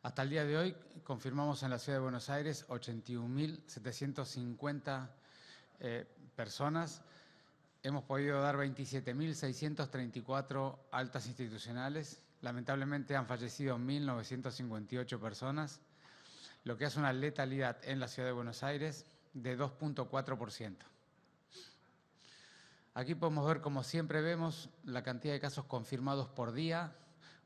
Hasta el día de hoy confirmamos en la Ciudad de Buenos Aires 81.750 personas. Hemos podido dar 27.634 altas institucionales. Lamentablemente han fallecido 1.958 personas, lo que hace una letalidad en la Ciudad de Buenos Aires de 2.4%. Aquí podemos ver, como siempre vemos, la cantidad de casos confirmados por día,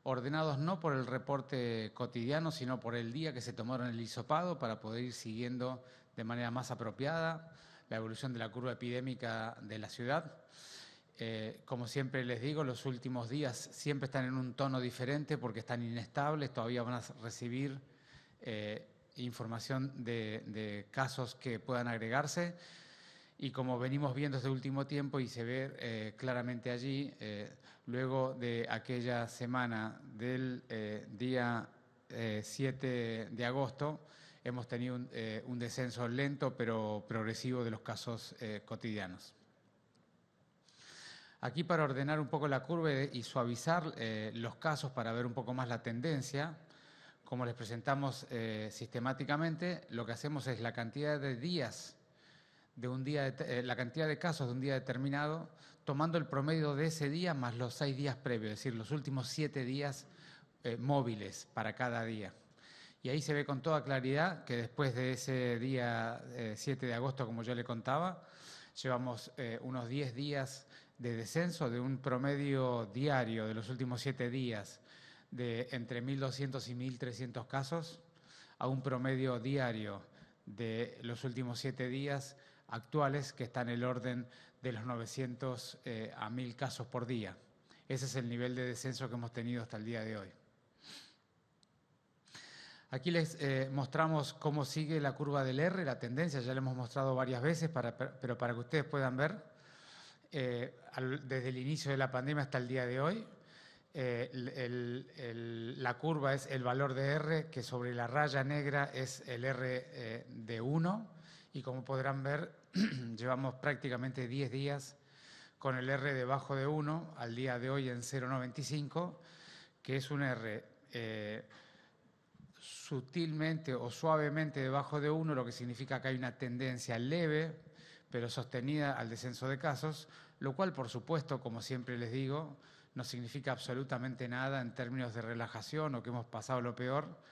ordenados no por el reporte cotidiano, sino por el día que se tomaron el hisopado para poder ir siguiendo de manera más apropiada la evolución de la curva epidémica de la ciudad. Como siempre les digo, los últimos días siempre están en un tono diferente porque están inestables, todavía van a recibir información de casos que puedan agregarse. Y como venimos viendo este último tiempo y se ve claramente allí, luego de aquella semana del día 7 de agosto, hemos tenido un descenso lento pero progresivo de los casos cotidianos. Aquí, para ordenar un poco la curva y suavizar los casos para ver un poco más la tendencia, como les presentamos sistemáticamente, lo que hacemos es la cantidad de días de un día, la cantidad de casos de un día determinado, tomando el promedio de ese día más los 6 días previos, es decir, los últimos 7 días móviles para cada día. Y ahí se ve con toda claridad que después de ese día 7 de agosto, como yo le contaba, llevamos unos 10 días de descenso de un promedio diario de los últimos 7 días de entre 1.200 y 1.300 casos a un promedio diario de los últimos 7 días actuales que está en el orden de los 900 a 1.000 casos por día. Ese es el nivel de descenso que hemos tenido hasta el día de hoy. Aquí les mostramos cómo sigue la curva del R, la tendencia, ya la hemos mostrado varias veces, pero para que ustedes puedan ver, desde el inicio de la pandemia hasta el día de hoy, la curva es el valor de R, que sobre la raya negra es el R de 1, y como podrán ver, llevamos prácticamente 10 días con el R debajo de 1, al día de hoy en 0,95, que es un R sutilmente o suavemente debajo de 1, lo que significa que hay una tendencia leve, pero sostenida al descenso de casos, lo cual, por supuesto, como siempre les digo, no significa absolutamente nada en términos de relajación o que hemos pasado lo peor,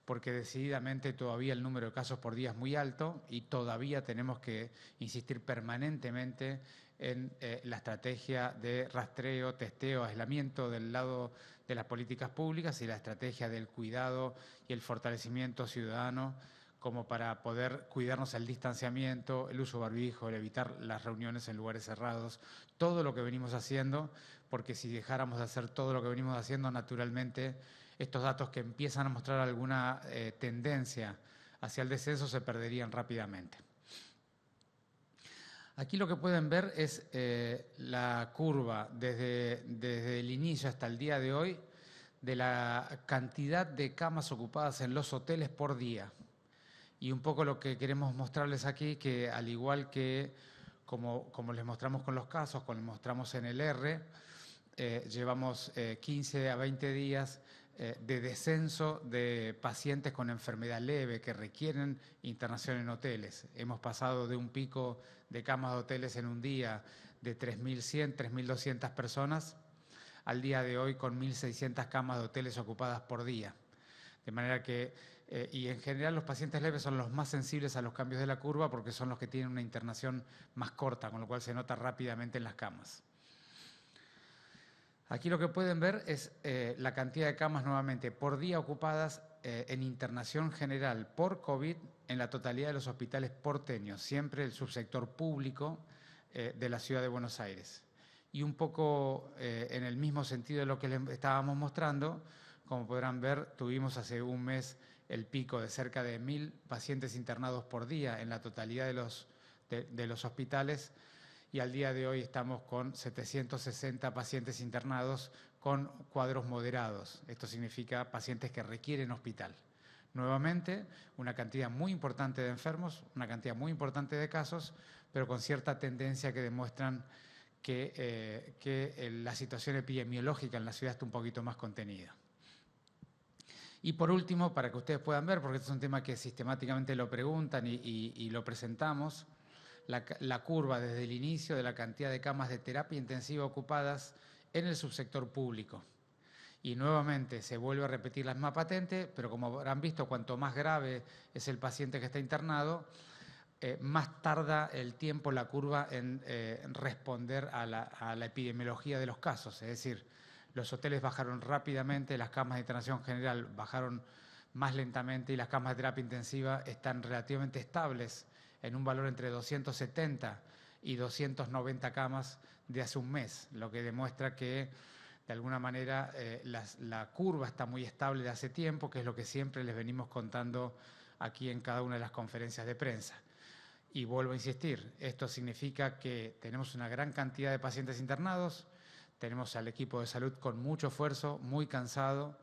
porque decididamente todavía el número de casos por día es muy alto y todavía tenemos que insistir permanentemente en la estrategia de rastreo, testeo, aislamiento del lado de las políticas públicas y la estrategia del cuidado y el fortalecimiento ciudadano como para poder cuidarnos el distanciamiento, el uso de barbijo, el evitar las reuniones en lugares cerrados, todo lo que venimos haciendo, porque si dejáramos de hacer todo lo que venimos haciendo, naturalmente estos datos que empiezan a mostrar alguna tendencia hacia el descenso se perderían rápidamente. Aquí lo que pueden ver es la curva desde el inicio hasta el día de hoy de la cantidad de camas ocupadas en los hoteles por día. Y un poco lo que queremos mostrarles aquí, que al igual que como les mostramos con los casos, como les mostramos en el R, llevamos 15 a 20 días de descenso de pacientes con enfermedad leve que requieren internación en hoteles. Hemos pasado de un pico de camas de hoteles en un día de 3.100, 3.200 personas, al día de hoy con 1.600 camas de hoteles ocupadas por día. De manera que, y en general los pacientes leves son los más sensibles a los cambios de la curva porque son los que tienen una internación más corta, con lo cual se nota rápidamente en las camas. Aquí lo que pueden ver es la cantidad de camas nuevamente por día ocupadas en internación general por COVID en la totalidad de los hospitales porteños, siempre el subsector público de la Ciudad de Buenos Aires. Y un poco en el mismo sentido de lo que les estábamos mostrando, como podrán ver, tuvimos hace un mes el pico de cerca de 1.000 pacientes internados por día en la totalidad de los hospitales, y al día de hoy estamos con 760 pacientes internados con cuadros moderados. Esto significa pacientes que requieren hospital. Nuevamente, una cantidad muy importante de enfermos, una cantidad muy importante de casos, pero con cierta tendencia que demuestran que la situación epidemiológica en la ciudad está un poquito más contenida. Y por último, para que ustedes puedan ver, porque este es un tema que sistemáticamente lo preguntan y lo presentamos, la curva desde el inicio de la cantidad de camas de terapia intensiva ocupadas en el subsector público. Y nuevamente se vuelve a repetir la misma patente, pero como habrán visto, cuanto más grave es el paciente que está internado, más tarda el tiempo la curva en responder a la epidemiología de los casos. Es decir, los hoteles bajaron rápidamente, las camas de internación general bajaron más lentamente y las camas de terapia intensiva están relativamente estables en un valor entre 270 y 290 camas de hace un mes, lo que demuestra que de alguna manera la curva está muy estable de hace tiempo, que es lo que siempre les venimos contando aquí en cada una de las conferencias de prensa. Y vuelvo a insistir, esto significa que tenemos una gran cantidad de pacientes internados, tenemos al equipo de salud con mucho esfuerzo, muy cansado,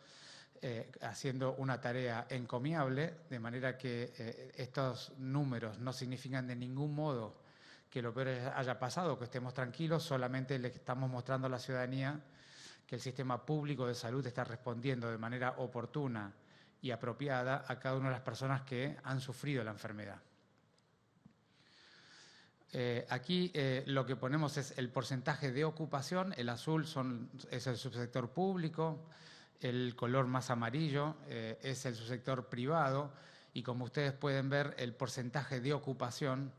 haciendo una tarea encomiable, de manera que estos números no significan de ningún modo que lo peor haya pasado, que estemos tranquilos, solamente le estamos mostrando a la ciudadanía que el sistema público de salud está respondiendo de manera oportuna y apropiada a cada una de las personas que han sufrido la enfermedad. Aquí lo que ponemos es el porcentaje de ocupación, el azul es el subsector público, el color más amarillo es el subsector privado y como ustedes pueden ver el porcentaje de ocupación,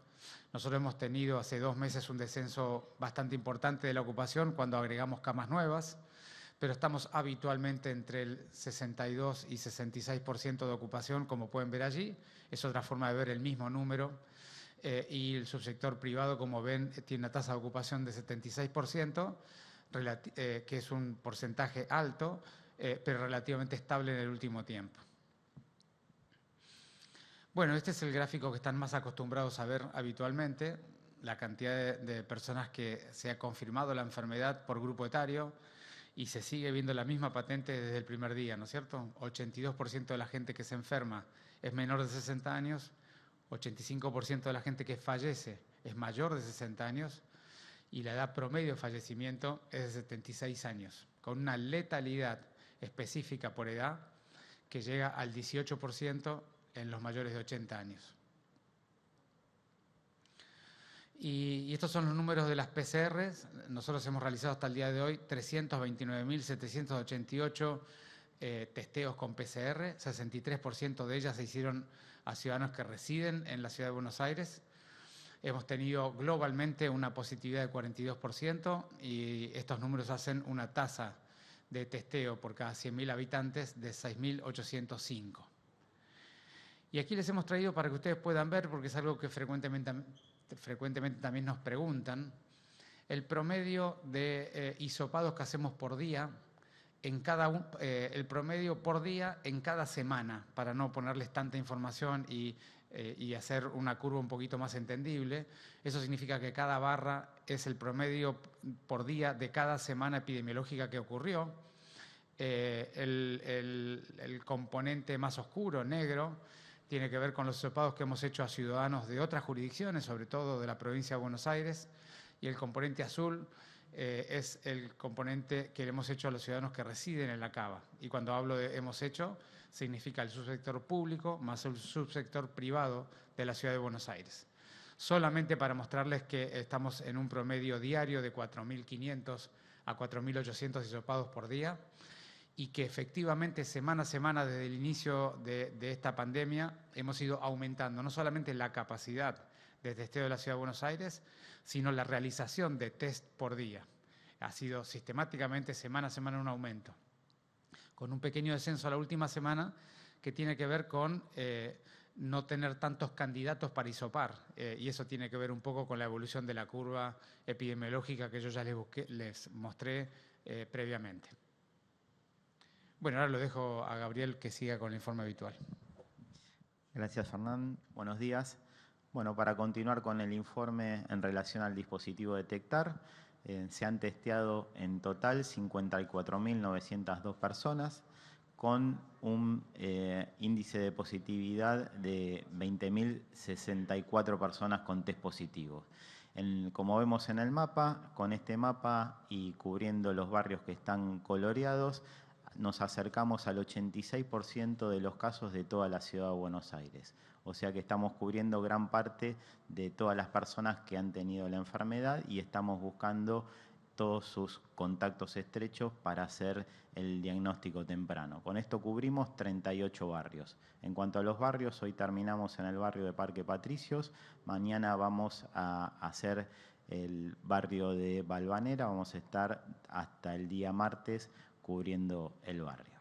nosotros hemos tenido hace 2 meses un descenso bastante importante de la ocupación cuando agregamos camas nuevas, pero estamos habitualmente entre el 62 y 66% de ocupación, como pueden ver allí, es otra forma de ver el mismo número. Y el subsector privado, como ven, tiene una tasa de ocupación de 76%, que es un porcentaje alto, pero relativamente estable en el último tiempo. Bueno, este es el gráfico que están más acostumbrados a ver habitualmente, la cantidad de personas que se ha confirmado la enfermedad por grupo etario, y se sigue viendo la misma patente desde el primer día, ¿no es cierto? 82% de la gente que se enferma es menor de 60 años, 85% de la gente que fallece es mayor de 60 años y la edad promedio de fallecimiento es de 76 años, con una letalidad específica por edad que llega al 18% en los mayores de 80 años. Y estos son los números de las PCRs. Nosotros hemos realizado hasta el día de hoy 329.788 testeos con PCR, 63% de ellas se hicieron a ciudadanos que residen en la ciudad de Buenos Aires. Hemos tenido globalmente una positividad de 42% y estos números hacen una tasa de testeo por cada 100.000 habitantes de 6.805. Y aquí les hemos traído para que ustedes puedan ver, porque es algo que frecuentemente también nos preguntan, el promedio de hisopados que hacemos por día, el promedio por día en cada semana, para no ponerles tanta información y hacer una curva un poquito más entendible. Eso significa que cada barra es el promedio por día de cada semana epidemiológica que ocurrió. El componente más oscuro, negro, tiene que ver con los hisopados que hemos hecho a ciudadanos de otras jurisdicciones, sobre todo de la provincia de Buenos Aires, y el componente azul es el componente que le hemos hecho a los ciudadanos que residen en la Cava. Y cuando hablo de hemos hecho, significa el subsector público más el subsector privado de la ciudad de Buenos Aires. Solamente para mostrarles que estamos en un promedio diario de 4.500 a 4.800 hisopados por día, y que efectivamente semana a semana desde el inicio de esta pandemia hemos ido aumentando no solamente la capacidad de testeo de la Ciudad de Buenos Aires, sino la realización de test por día. Ha sido sistemáticamente semana a semana un aumento, con un pequeño descenso a la última semana que tiene que ver con no tener tantos candidatos para hisopar, y eso tiene que ver un poco con la evolución de la curva epidemiológica que yo ya les mostré previamente. Bueno, ahora lo dejo a Gabriel que siga con el informe habitual. Gracias, Fernán. Buenos días. Bueno, para continuar con el informe en relación al dispositivo Detectar, se han testeado en total 54.902 personas con un índice de positividad de 20.064 personas con test positivos. Como vemos en el mapa, con este mapa y cubriendo los barrios que están coloreados, nos acercamos al 86% de los casos de toda la ciudad de Buenos Aires. O sea que estamos cubriendo gran parte de todas las personas que han tenido la enfermedad y estamos buscando todos sus contactos estrechos para hacer el diagnóstico temprano. Con esto cubrimos 38 barrios. En cuanto a los barrios, hoy terminamos en el barrio de Parque Patricios, mañana vamos a hacer el barrio de Valvanera, vamos a estar hasta el día martes cubriendo el barrio.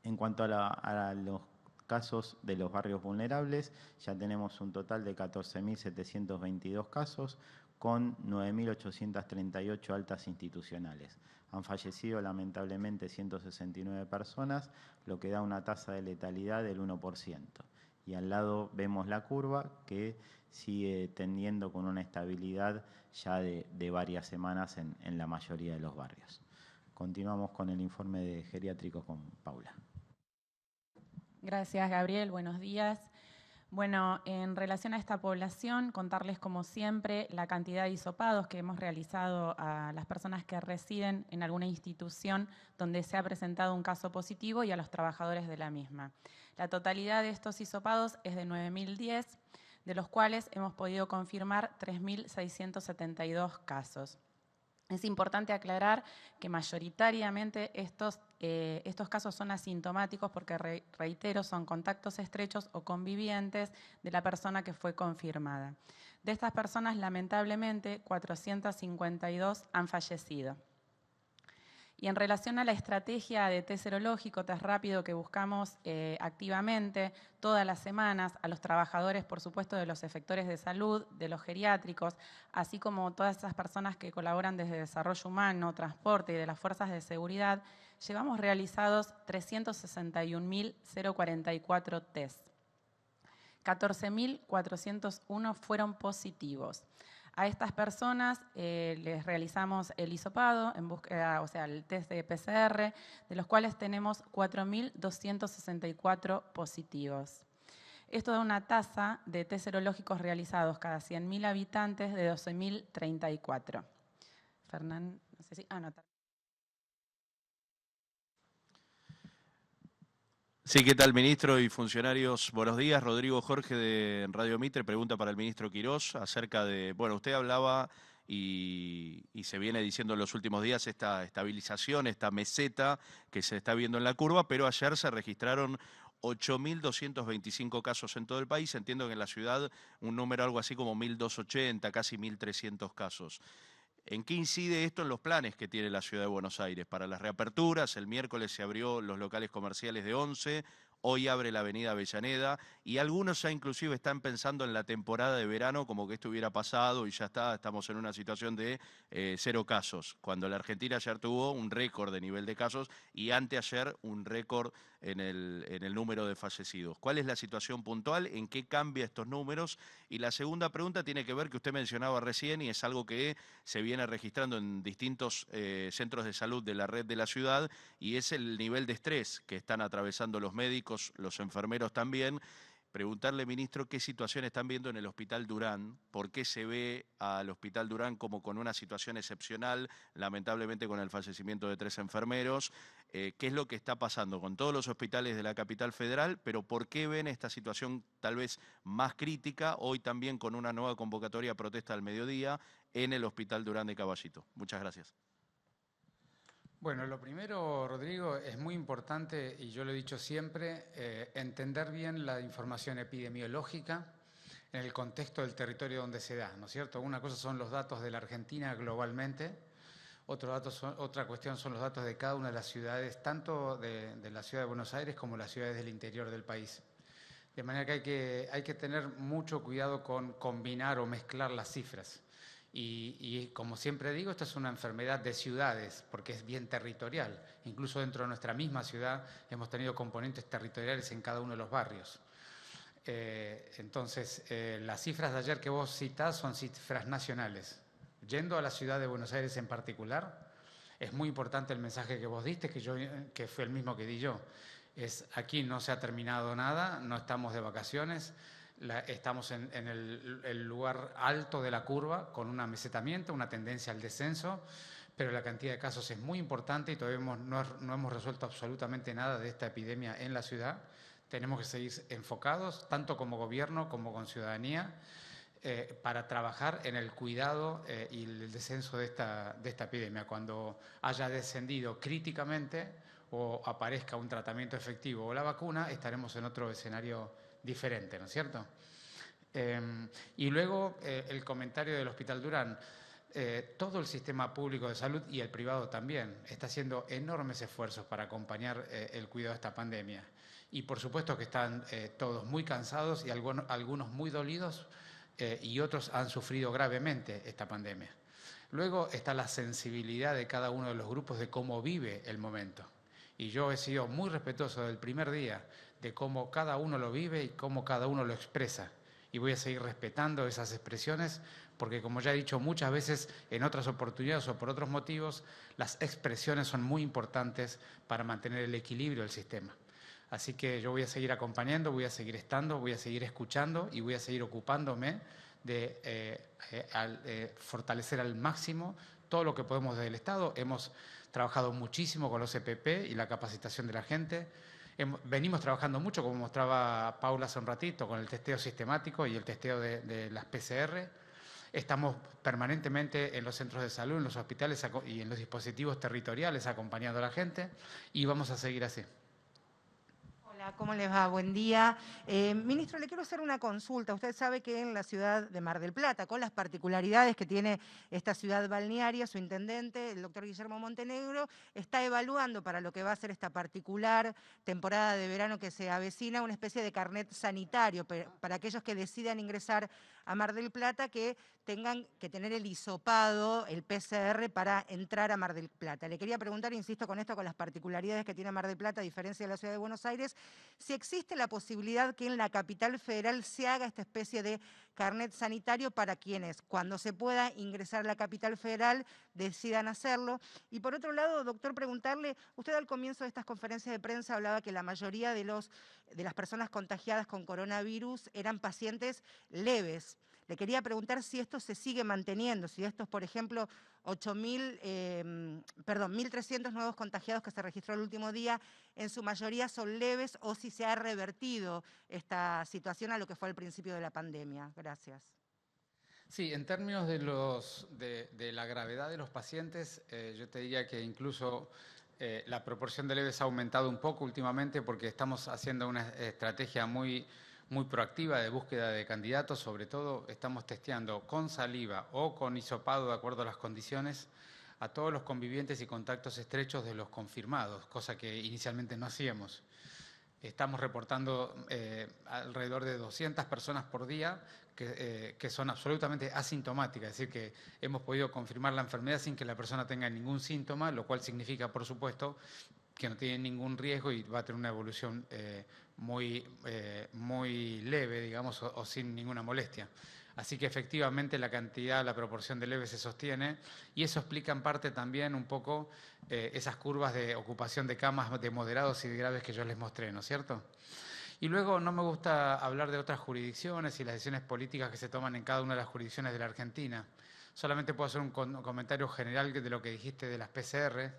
En cuanto a los casos de los barrios vulnerables, ya tenemos un total de 14.722 casos, con 9.838 altas institucionales. Han fallecido lamentablemente 169 personas, lo que da una tasa de letalidad del 1%. Y al lado vemos la curva que sigue tendiendo con una estabilidad ya de varias semanas en la mayoría de los barrios. Continuamos con el informe de geriátricos con Paula. Gracias, Gabriel. Buenos días. Bueno, en relación a esta población, contarles como siempre la cantidad de hisopados que hemos realizado a las personas que residen en alguna institución donde se ha presentado un caso positivo y a los trabajadores de la misma. La totalidad de estos hisopados es de 9.010, de los cuales hemos podido confirmar 3.672 casos. Es importante aclarar que mayoritariamente estos casos son asintomáticos porque, reitero, son contactos estrechos o convivientes de la persona que fue confirmada. De estas personas, lamentablemente, 452 han fallecido. Y en relación a la estrategia de test serológico, test rápido que buscamos activamente todas las semanas a los trabajadores, por supuesto, de los efectores de salud, de los geriátricos, así como todas esas personas que colaboran desde desarrollo humano, transporte y de las fuerzas de seguridad, llevamos realizados 361.044 test. 14.401 fueron positivos. A estas personas les realizamos el hisopado, en búsqueda, o sea, el test de PCR, de los cuales tenemos 4.264 positivos. Esto da una tasa de test serológicos realizados cada 100.000 habitantes de 12.034. Fernán, no sé si... no. Sí, ¿qué tal, ministro y funcionarios? Buenos días. Rodrigo Jorge de Radio Mitre pregunta para el ministro Quirós acerca de, bueno, usted hablaba y se viene diciendo en los últimos días esta estabilización, esta meseta que se está viendo en la curva, pero ayer se registraron 8.225 casos en todo el país. Entiendo que en la ciudad un número algo así como 1.280, casi 1.300 casos. ¿En qué incide esto en los planes que tiene la Ciudad de Buenos Aires para las reaperturas? El miércoles se abrió los locales comerciales de 11, hoy abre la avenida Avellaneda y algunos ya inclusive están pensando en la temporada de verano como que esto hubiera pasado y ya está, estamos en una situación de 0 casos, cuando la Argentina ayer tuvo un récord de nivel de casos y anteayer un récord en el número de fallecidos. ¿Cuál es la situación puntual? ¿En qué cambia estos números? Y la segunda pregunta tiene que ver que usted mencionaba recién y es algo que se viene registrando en distintos centros de salud de la red de la ciudad y es el nivel de estrés que están atravesando los médicos, los enfermeros también. Preguntarle, ministro, qué situación están viendo en el Hospital Durán, por qué se ve al Hospital Durán como con una situación excepcional, lamentablemente con el fallecimiento de 3 enfermeros, qué es lo que está pasando con todos los hospitales de la capital federal, pero por qué ven esta situación tal vez más crítica, hoy también con una nueva convocatoria a protesta al mediodía en el Hospital Durán de Caballito. Muchas gracias. Bueno, lo primero, Rodrigo, es muy importante, y yo lo he dicho siempre, entender bien la información epidemiológica en el contexto del territorio donde se da, ¿no es cierto? Una cosa son los datos de la Argentina globalmente, otra cuestión son los datos de cada una de las ciudades, tanto de la ciudad de Buenos Aires como las ciudades del interior del país. De manera que hay que tener mucho cuidado con combinar o mezclar las cifras. Y como siempre digo, esta es una enfermedad de ciudades, porque es bien territorial. Incluso dentro de nuestra misma ciudad hemos tenido componentes territoriales en cada uno de los barrios. Entonces, las cifras de ayer que vos citás son cifras nacionales. Yendo a la ciudad de Buenos Aires en particular, es muy importante el mensaje que vos diste, que fue el mismo que di yo. Aquí no se ha terminado nada, no estamos de vacaciones. Estamos en el lugar alto de la curva con un amesetamiento, una tendencia al descenso, pero la cantidad de casos es muy importante y todavía no hemos resuelto absolutamente nada de esta epidemia en la ciudad. Tenemos que seguir enfocados, tanto como gobierno como con ciudadanía, para trabajar en el cuidado y el descenso de esta epidemia. Cuando haya descendido críticamente o aparezca un tratamiento efectivo o la vacuna, estaremos en otro escenario diferente, ¿no es cierto? Y luego el comentario del Hospital Durán. Todo el sistema público de salud y el privado también está haciendo enormes esfuerzos para acompañar el cuidado de esta pandemia. Y por supuesto que están todos muy cansados y algunos muy dolidos y otros han sufrido gravemente esta pandemia. Luego está la sensibilidad de cada uno de los grupos de cómo vive el momento. Y yo he sido muy respetuoso del primer día de cómo cada uno lo vive y cómo cada uno lo expresa. Y voy a seguir respetando esas expresiones porque, como ya he dicho muchas veces en otras oportunidades o por otros motivos, las expresiones son muy importantes para mantener el equilibrio del sistema. Así que yo voy a seguir acompañando, voy a seguir estando, voy a seguir escuchando y voy a seguir ocupándome de fortalecer al máximo todo lo que podemos desde el Estado. Hemos trabajado muchísimo con los EPP y la capacitación de la gente. Venimos trabajando mucho, como mostraba Paula hace un ratito, con el testeo sistemático y el testeo de las PCR. Estamos permanentemente en los centros de salud, en los hospitales y en los dispositivos territoriales acompañando a la gente y vamos a seguir así. Hola, ¿cómo les va? Buen día. Ministro, le quiero hacer una consulta. Usted sabe que en la ciudad de Mar del Plata, con las particularidades que tiene esta ciudad balnearia, su intendente, el doctor Guillermo Montenegro, está evaluando para lo que va a ser esta particular temporada de verano que se avecina una especie de carnet sanitario para aquellos que decidan ingresar a Mar del Plata, que tengan que tener el hisopado, el PCR, para entrar a Mar del Plata. Le quería preguntar, insisto con esto, con las particularidades que tiene Mar del Plata, a diferencia de la ciudad de Buenos Aires, si existe la posibilidad que en la capital federal se haga esta especie de carnet sanitario para quienes, cuando se pueda ingresar a la capital federal, decidan hacerlo. Y por otro lado, doctor, preguntarle, usted al comienzo de estas conferencias de prensa hablaba que la mayoría de las personas contagiadas con coronavirus eran pacientes leves. Le quería preguntar si esto se sigue manteniendo, si estos, por ejemplo, 1.300 nuevos contagiados que se registró el último día, en su mayoría son leves, o si se ha revertido esta situación a lo que fue al principio de la pandemia. Gracias. Sí, en términos de la gravedad de los pacientes, yo te diría que incluso la proporción de leves ha aumentado un poco últimamente porque estamos haciendo una estrategia muy proactiva de búsqueda de candidatos. Sobre todo estamos testeando con saliva o con hisopado, de acuerdo a las condiciones, a todos los convivientes y contactos estrechos de los confirmados, cosa que inicialmente no hacíamos. Estamos reportando alrededor de 200 personas por día que son absolutamente asintomáticas, es decir, que hemos podido confirmar la enfermedad sin que la persona tenga ningún síntoma, lo cual significa, por supuesto, que no tiene ningún riesgo y va a tener una evolución muy leve, digamos, o sin ninguna molestia. Así que efectivamente la proporción de leves se sostiene y eso explica en parte también un poco esas curvas de ocupación de camas de moderados y de graves que yo les mostré, ¿no es cierto? Y luego no me gusta hablar de otras jurisdicciones y las decisiones políticas que se toman en cada una de las jurisdicciones de la Argentina. Solamente puedo hacer un comentario general de lo que dijiste de las PCR,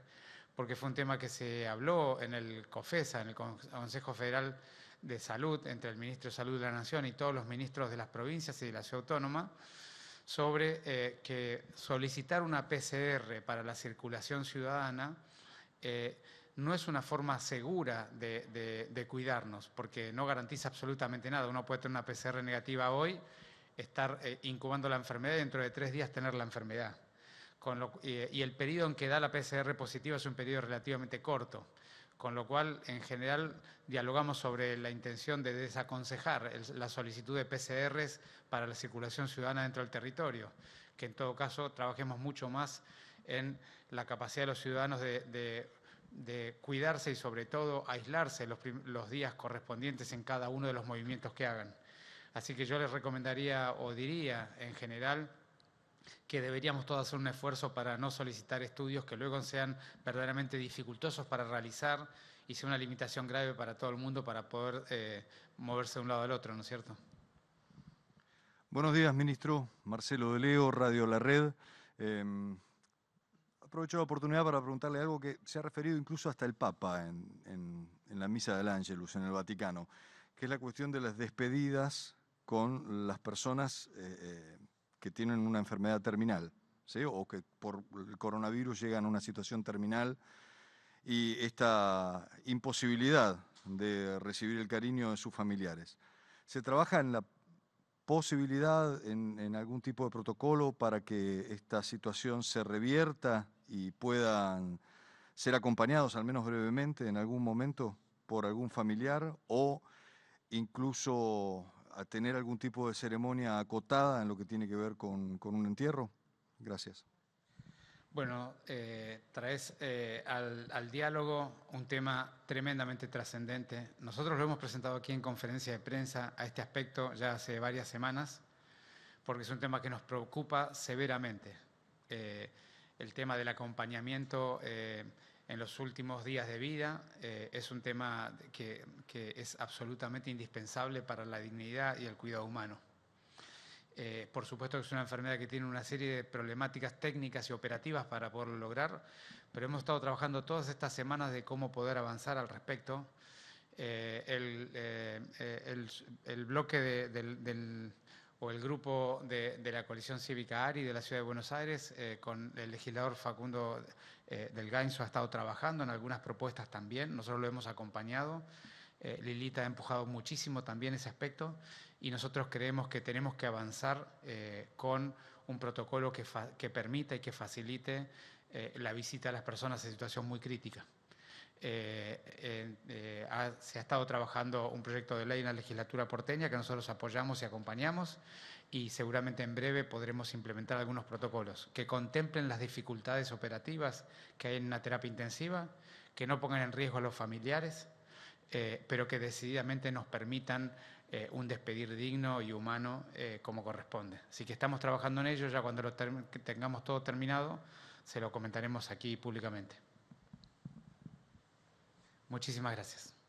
porque fue un tema que se habló en el COFESA, en el Consejo Federal de Salud, entre el Ministro de Salud de la Nación y todos los ministros de las provincias y de la Ciudad Autónoma, sobre que solicitar una PCR para la circulación ciudadana no es una forma segura de cuidarnos, porque no garantiza absolutamente nada. Uno puede tener una PCR negativa hoy, estar incubando la enfermedad y dentro de 3 días tener la enfermedad. Y el periodo en que da la PCR positiva es un periodo relativamente corto, con lo cual, en general, dialogamos sobre la intención de desaconsejar la solicitud de PCRs para la circulación ciudadana dentro del territorio, que en todo caso trabajemos mucho más en la capacidad de los ciudadanos de cuidarse y sobre todo aislarse los días correspondientes en cada uno de los movimientos que hagan. Así que yo les recomendaría o diría en general que deberíamos todos hacer un esfuerzo para no solicitar estudios que luego sean verdaderamente dificultosos para realizar y sea una limitación grave para todo el mundo para poder moverse de un lado al otro, ¿no es cierto? Buenos días, ministro. Marcelo de Leo, Radio La Red. aprovecho la oportunidad para preguntarle algo que se ha referido incluso hasta el Papa en la Misa del Ángelus en el Vaticano, que es la cuestión de las despedidas con las personas que tienen una enfermedad terminal, ¿sí? O que por el coronavirus llegan a una situación terminal y esta imposibilidad de recibir el cariño de sus familiares. ¿Se trabaja en la posibilidad, en algún tipo de protocolo para que esta situación se revierta y puedan ser acompañados, al menos brevemente, en algún momento por algún familiar o incluso a tener algún tipo de ceremonia acotada en lo que tiene que ver con un entierro? Gracias. Bueno, traes al diálogo un tema tremendamente trascendente. Nosotros lo hemos presentado aquí en conferencia de prensa a este aspecto ya hace varias semanas, porque es un tema que nos preocupa severamente. El tema del acompañamiento en los últimos días de vida es un tema que es absolutamente indispensable para la dignidad y el cuidado humano. Por supuesto que es una enfermedad que tiene una serie de problemáticas técnicas y operativas para poderlo lograr, pero hemos estado trabajando todas estas semanas de cómo poder avanzar al respecto. El bloque o el grupo de la coalición cívica ARI de la Ciudad de Buenos Aires, con el legislador Facundo del Gainzo, ha estado trabajando en algunas propuestas también, nosotros lo hemos acompañado. Lilita ha empujado muchísimo también ese aspecto y nosotros creemos que tenemos que avanzar con un protocolo que permita y que facilite la visita a las personas en situación muy crítica. Se ha estado trabajando un proyecto de ley en la legislatura porteña que nosotros apoyamos y acompañamos y seguramente en breve podremos implementar algunos protocolos que contemplen las dificultades operativas que hay en una terapia intensiva, que no pongan en riesgo a los familiares, pero que decididamente nos permitan un despedir digno y humano como corresponde. Así que estamos trabajando en ello, ya cuando tengamos todo terminado, se lo comentaremos aquí públicamente. Muchísimas gracias.